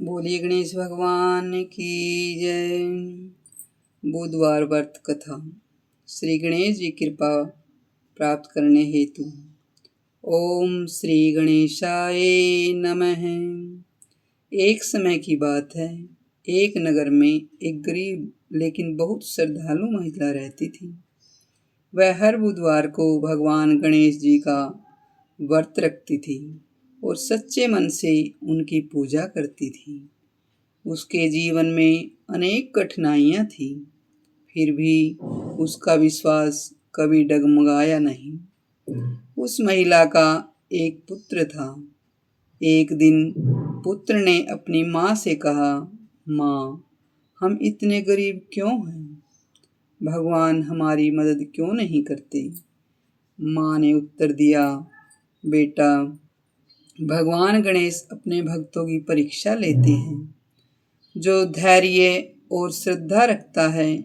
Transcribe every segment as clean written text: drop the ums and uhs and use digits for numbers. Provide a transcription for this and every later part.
बोलिए गणेश भगवान की जय। बुधवार व्रत कथा। श्री गणेश जी कृपा प्राप्त करने हेतु ओम श्री गणेशाय नमः। एक समय की बात है, एक नगर में एक गरीब लेकिन बहुत श्रद्धालु महिला रहती थी। वह हर बुधवार को भगवान गणेश जी का व्रत रखती थी और सच्चे मन से उनकी पूजा करती थी। उसके जीवन में अनेक कठिनाइयाँ थीं, फिर भी उसका विश्वास कभी डगमगाया नहीं। उस महिला का एक पुत्र था। एक दिन पुत्र ने अपनी माँ से कहा, माँ, हम इतने गरीब क्यों हैं? भगवान हमारी मदद क्यों नहीं करते? माँ ने उत्तर दिया, बेटा, भगवान गणेश अपने भक्तों की परीक्षा लेते हैं। जो धैर्य और श्रद्धा रखता है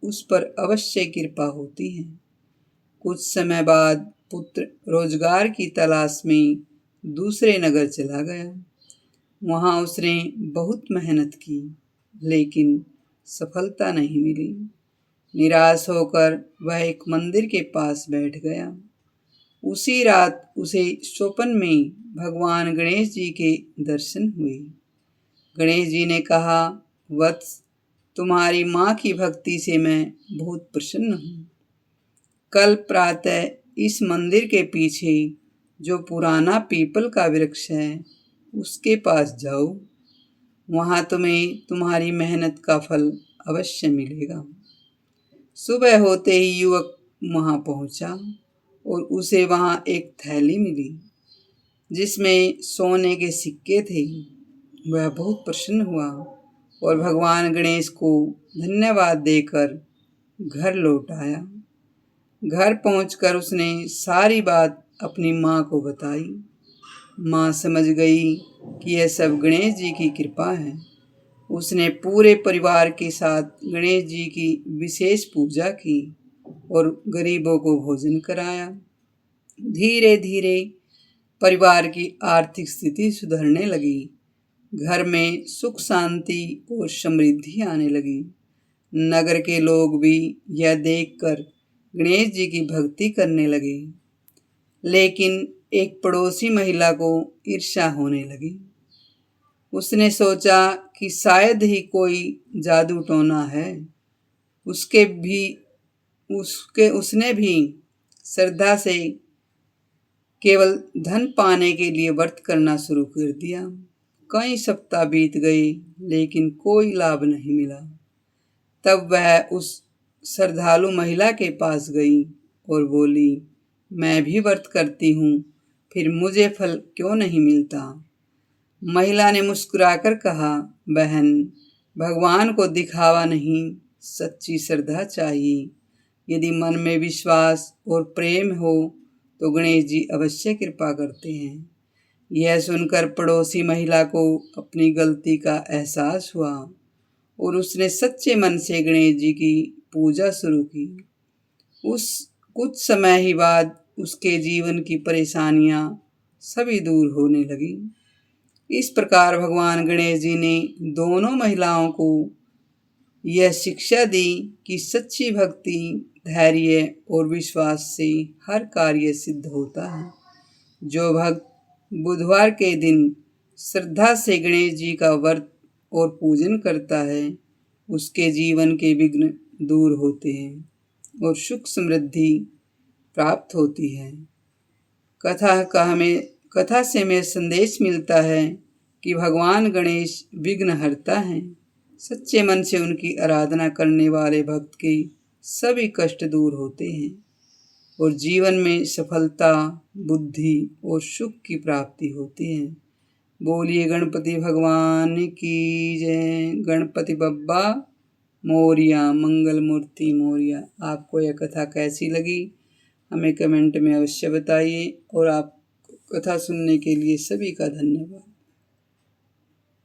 उस पर अवश्य कृपा होती है। कुछ समय बाद पुत्र रोजगार की तलाश में दूसरे नगर चला गया। वहाँ उसने बहुत मेहनत की, लेकिन सफलता नहीं मिली। निराश होकर वह एक मंदिर के पास बैठ गया। उसी रात उसे स्वप्न में भगवान गणेश जी के दर्शन हुए। गणेश जी ने कहा, वत्स, तुम्हारी माँ की भक्ति से मैं बहुत प्रसन्न हूँ। कल प्रातः इस मंदिर के पीछे जो पुराना पीपल का वृक्ष है उसके पास जाओ। वहाँ तुम्हें तुम्हारी मेहनत का फल अवश्य मिलेगा। सुबह होते ही युवक वहाँ पहुँचा और उसे वहाँ एक थैली मिली जिसमें सोने के सिक्के थे। वह बहुत प्रसन्न हुआ और भगवान गणेश को धन्यवाद देकर घर लौट आया। घर पहुंचकर उसने सारी बात अपनी माँ को बताई। माँ समझ गई कि यह सब गणेश जी की कृपा है। उसने पूरे परिवार के साथ गणेश जी की विशेष पूजा की और गरीबों को भोजन कराया। धीरे धीरे परिवार की आर्थिक स्थिति सुधरने लगी। घर में सुख शांति और समृद्धि आने लगी। नगर के लोग भी यह देखकर गणेश जी की भक्ति करने लगे। लेकिन एक पड़ोसी महिला को ईर्ष्या होने लगी। उसने सोचा कि शायद ही कोई जादू टोना है। उसने भी श्रद्धा से केवल धन पाने के लिए व्रत करना शुरू कर दिया। कई सप्ताह बीत गए लेकिन कोई लाभ नहीं मिला। तब वह उस श्रद्धालु महिला के पास गई और बोली, मैं भी व्रत करती हूँ, फिर मुझे फल क्यों नहीं मिलता? महिला ने मुस्कुराकर कहा, बहन, भगवान को दिखावा नहीं, सच्ची श्रद्धा चाहिए। यदि मन में विश्वास और प्रेम हो तो गणेश जी अवश्य कृपा करते हैं। यह सुनकर पड़ोसी महिला को अपनी गलती का एहसास हुआ और उसने सच्चे मन से गणेश जी की पूजा शुरू की। उस कुछ समय ही बाद उसके जीवन की परेशानियां सभी दूर होने लगी। इस प्रकार भगवान गणेश जी ने दोनों महिलाओं को यह शिक्षा दी कि सच्ची भक्ति, धैर्य और विश्वास से हर कार्य सिद्ध होता है। जो भक्त बुधवार के दिन श्रद्धा से गणेश जी का व्रत और पूजन करता है उसके जीवन के विघ्न दूर होते हैं और सुख समृद्धि प्राप्त होती है। कथा से हमें संदेश मिलता है कि भगवान गणेश विघ्न हरता है। सच्चे मन से उनकी आराधना करने वाले भक्त के सभी कष्ट दूर होते हैं और जीवन में सफलता, बुद्धि और सुख की प्राप्ति होती है। बोलिए गणपति भगवान की जय। गणपति बप्पा मोरिया, मंगल मूर्ति मोरिया। आपको यह कथा कैसी लगी हमें कमेंट में अवश्य बताइए और आप कथा सुनने के लिए सभी का धन्यवाद।